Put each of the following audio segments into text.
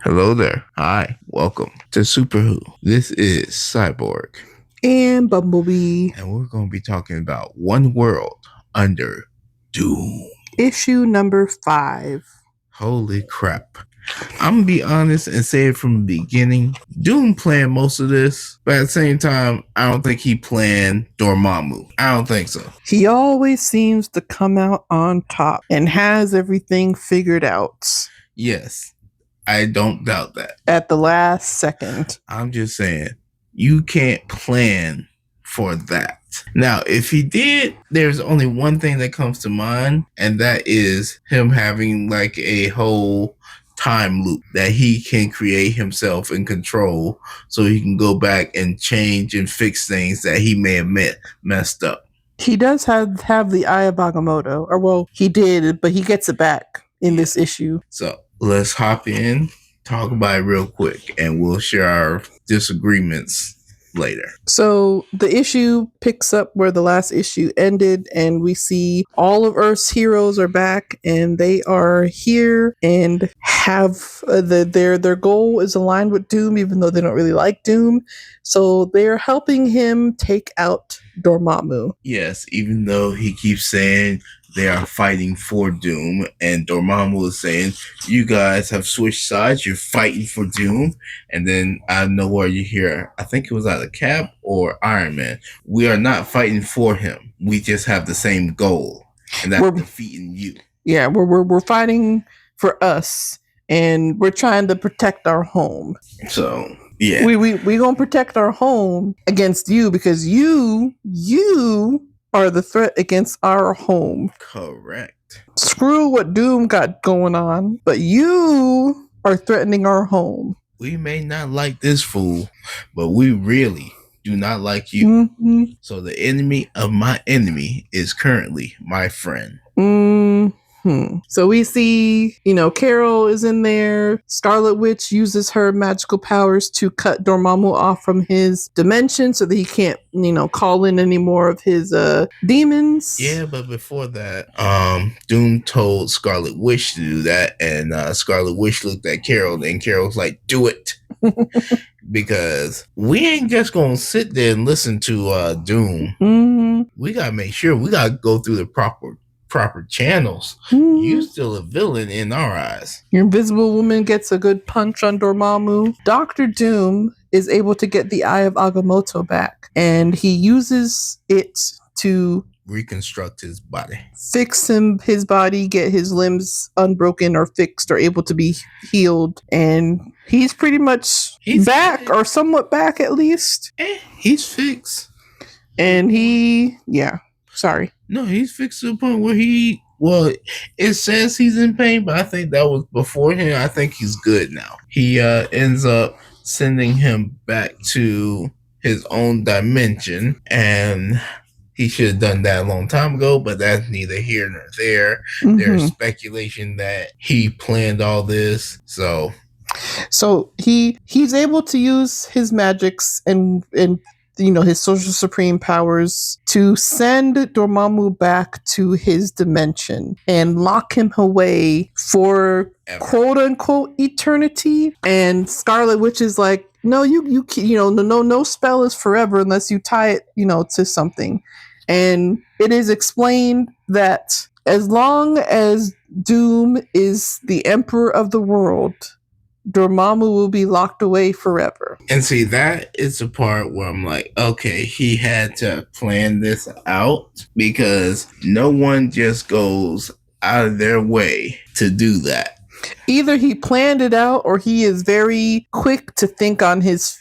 Hello there. Hi. Welcome to Super Who. This is Cyborg. And Bumblebee. And we're going to be talking about One World Under Doom. Issue number 5. Holy crap. I'm going to be honest and say it from the beginning. Doom planned most of this, but at the same time, I don't think he planned Dormammu. I don't think so. He always seems to come out on top and has everything figured out. Yes, I don't doubt that. At the last second. I'm just saying, you can't plan for that. Now, if he did, there's only one thing that comes to mind, and that is him having like a whole time loop that he can create himself and control so he can go back and change and fix things that he may have messed up. He does have the Eye of Agamotto, or well, he did, but he gets it back in this issue. So let's hop in, talk about it real quick, and we'll share our disagreements later. So the issue picks up where the last issue ended, and we see all of Earth's heroes are back, and they are here and have their goal is aligned with Doom, even though they don't really like Doom. So they're helping him take out Dormammu. Yes, even though he keeps saying they are fighting for Doom, and Dormammu is saying, you guys have switched sides, you're fighting for Doom, and then out of nowhere you hear, I think it was either Cap or Iron Man, we are not fighting for him, we just have the same goal, and that's defeating you. Yeah, we're fighting for us, and we're trying to protect our home. So yeah, we gonna protect our home against you because you are the threat against our home. Correct. Screw what Doom got going on, but you are threatening our home. We may not like this fool, but we really do not like you. Mm-hmm. So the enemy of my enemy is currently my friend. So we see, Carol is in there. Scarlet Witch uses her magical powers to cut Dormammu off from his dimension so that he can't, call in any more of his demons. Yeah, but before that, Doom told Scarlet Witch to do that, and Scarlet Witch looked at Carol, and Carol's like, do it. Because we ain't just gonna sit there and listen to Doom. Mm-hmm. We gotta make sure we gotta go through the proper channels. You still a villain in our eyes. Your Invisible Woman gets a good punch on Dormammu. Dr. Doom is able to get the Eye of Agamotto back, and he uses it to reconstruct his body, fix his body, get his limbs unbroken or fixed or able to be healed, and he's pretty much back or somewhat back at least. He's fixed, and No, he's fixed to the point where it says he's in pain, but I think that was before him. I think he's good now. He ends up sending him back to his own dimension, and he should have done that a long time ago, but that's neither here nor there. Mm-hmm. There's speculation that he planned all this, so he's able to use his magics and his social supreme powers to send Dormammu back to his dimension and lock him away for quote unquote eternity. And Scarlet Witch is like, no, no spell is forever unless you tie it, to something. And it is explained that as long as Doom is the emperor of the world, Dormammu will be locked away forever. And see, that is the part where I'm like, okay, he had to plan this out, because no one just goes out of their way to do that. Either he planned it out, or he is very quick to think on his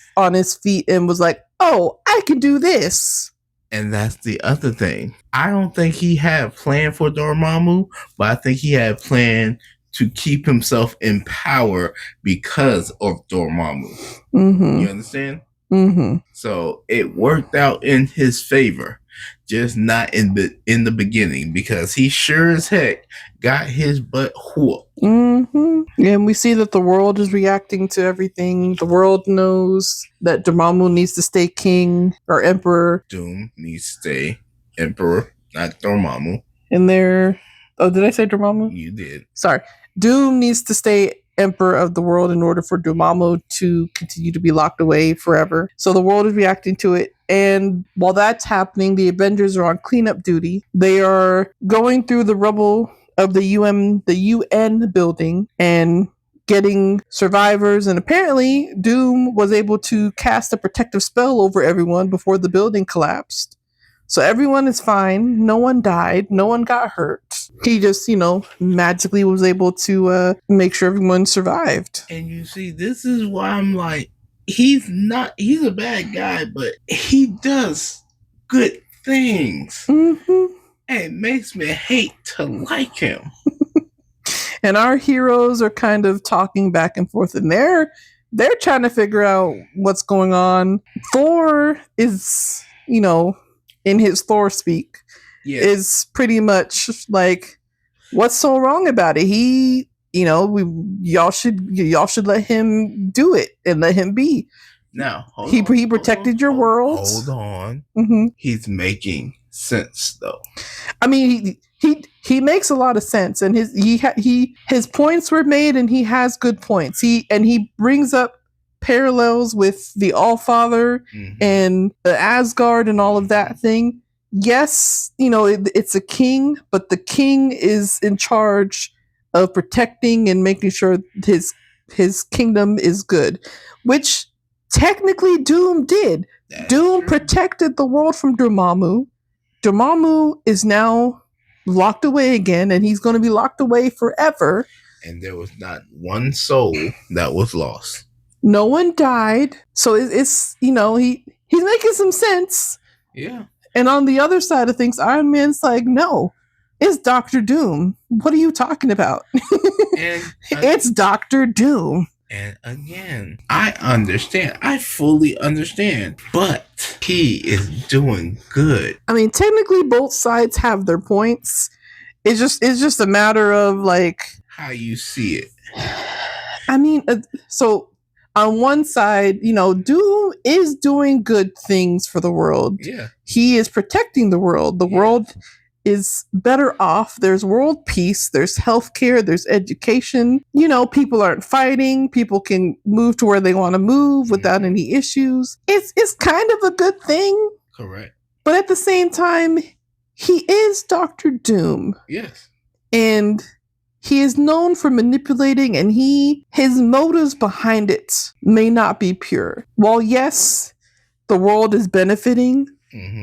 feet and was like, oh, I can do this. And that's the other thing. I don't think he had planned for Dormammu, but I think he had planned to keep himself in power because of Dormammu. Mm-hmm. You understand? Mm-hmm. So it worked out in his favor, just not in the beginning, because he sure as heck got his butt whooped. Mm-hmm. And we see that the world is reacting to everything. The world knows that Dormammu needs to stay king or emperor. Doom needs to stay emperor, not Dormammu. And they're... Oh, did I say Dormammu? You did. Sorry. Doom needs to stay emperor of the world in order for Dormammu to continue to be locked away forever. So the world is reacting to it. And while that's happening, the Avengers are on cleanup duty. They are going through the rubble of the UN building and getting survivors, and apparently Doom was able to cast a protective spell over everyone before the building collapsed. So everyone is fine. No one died. No one got hurt. He just, magically was able to make sure everyone survived. And you see, this is why I'm like, he's a bad guy, but he does good things. Mm-hmm. And it makes me hate to like him. And our heroes are kind of talking back and forth, and they're trying to figure out what's going on. Thor is, in his Thor speak, is pretty much like, what's so wrong about it? He, y'all should let him do it and let him be. Now, he protected your world. Hold on. Mm-hmm. He's making sense, though. I mean, he makes a lot of sense, and his points were made, and he has good points. He brings up parallels with the Allfather and the Asgard and all of that thing. Yes, it's a king, but the king is in charge of protecting and making sure his kingdom is good, which technically Doom did. Doom protected the world from Dormammu. Dormammu is now locked away again, and he's going to be locked away forever. And there was not one soul that was lost. No one died. So it's he's making some sense. Yeah. And on the other side of things, Iron Man's like, no, it's Dr. Doom. What are you talking about? It's Dr. Doom. And again, I understand. I fully understand. But he is doing good. I mean, technically both sides have their points. It's just a matter of like how you see it. I mean, so on one side, Doom is doing good things for the world. Yeah. He is protecting the world. The world is better off. There's world peace. There's healthcare. There's education. People aren't fighting. People can move to where they want to move without any issues. It's kind of a good thing. Correct. But at the same time, he is Dr. Doom. Yes. And he is known for manipulating, and his motives behind it may not be pure. While yes, the world is benefiting,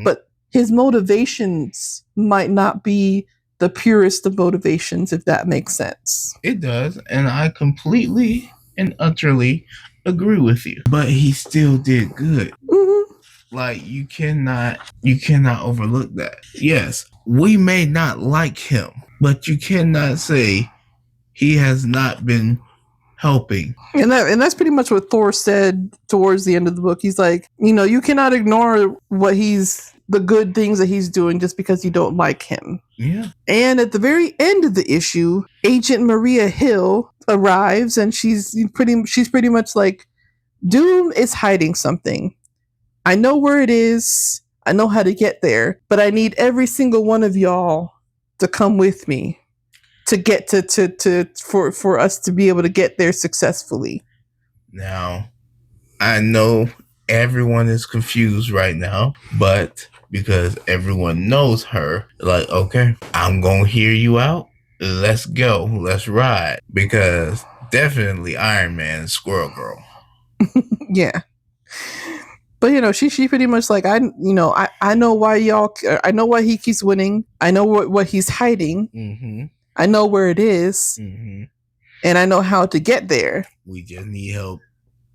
but his motivations might not be the purest of motivations, if that makes sense. It does, and I completely and utterly agree with you. But he still did good. Mm-hmm. Like, you cannot overlook that. Yes, we may not like him, but you cannot say he has not been helping. And that's pretty much what Thor said towards the end of the book. He's like, you cannot ignore the good things that he's doing just because you don't like him. Yeah. And at the very end of the issue, Agent Maria Hill arrives, and she's pretty much like, Doom is hiding something. I know where it is. I know how to get there, but I need every single one of y'all to come with me to get for us to be able to get there successfully. Now, I know everyone is confused right now, but because everyone knows her, like, okay, I'm gonna hear you out. Let's go. Let's ride. Because definitely Iron Man and Squirrel Girl. Yeah. But she pretty much like, I know why I know why he keeps winning. I know what he's hiding. Mm-hmm. I know where it is. Mm-hmm. And I know how to get there. We just need help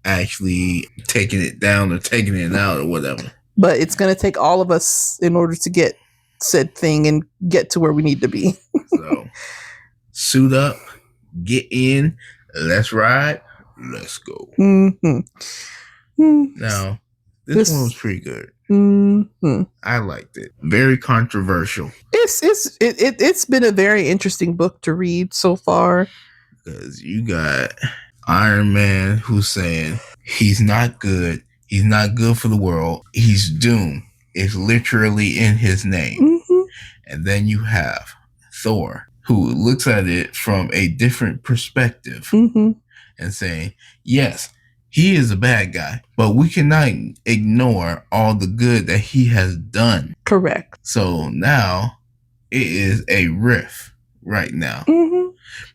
actually taking it down or taking it out or whatever. But it's going to take all of us in order to get said thing and get to where we need to be. So, suit up, get in, let's ride, let's go. Mm-hmm. Now, this one was pretty good. Mm-hmm. I liked it. Very controversial. It's been a very interesting book to read so far. Because you got Iron Man who's saying he's not good. He's not good for the world. He's Doom. It's literally in his name. Mm-hmm. And then you have Thor, who looks at it from a different perspective. Mm-hmm. and saying, yes, he is a bad guy, but we cannot ignore all the good that he has done. Correct. So now it is a rift right now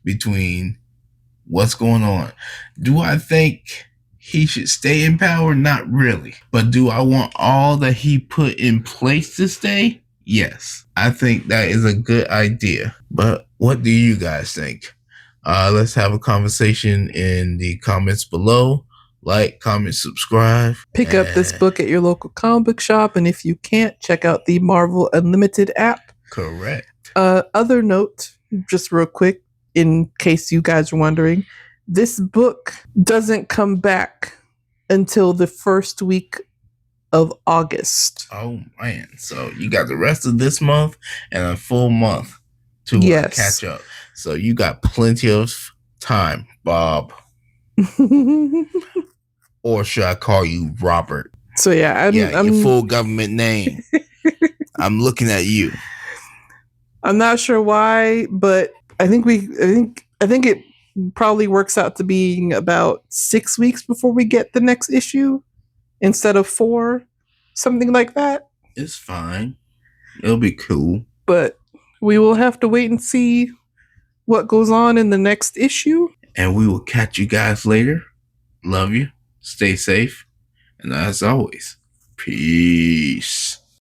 between what's going on. Do I think he should stay in power? Not really. But do I want all that he put in place to stay? Yes. I think that is a good idea. But what do you guys think? Let's have a conversation in the comments below. Like, comment, subscribe. Pick up this book at your local comic book shop, and if you can't, check out the Marvel Unlimited app. Correct. Other note, just real quick, in case you guys are wondering, this book doesn't come back until the first week of August. Oh man, so you got the rest of this month and a full month to catch up. So you got plenty of time, Bob. Or should I call you Robert? So yeah, I'm your full government name. I'm looking at you. I'm not sure why, but I think it probably works out to being about 6 weeks before we get the next issue instead of 4, something like that. It's fine. It'll be cool. But we will have to wait and see what goes on in the next issue. And we will catch you guys later. Love you. Stay safe. And as always, peace.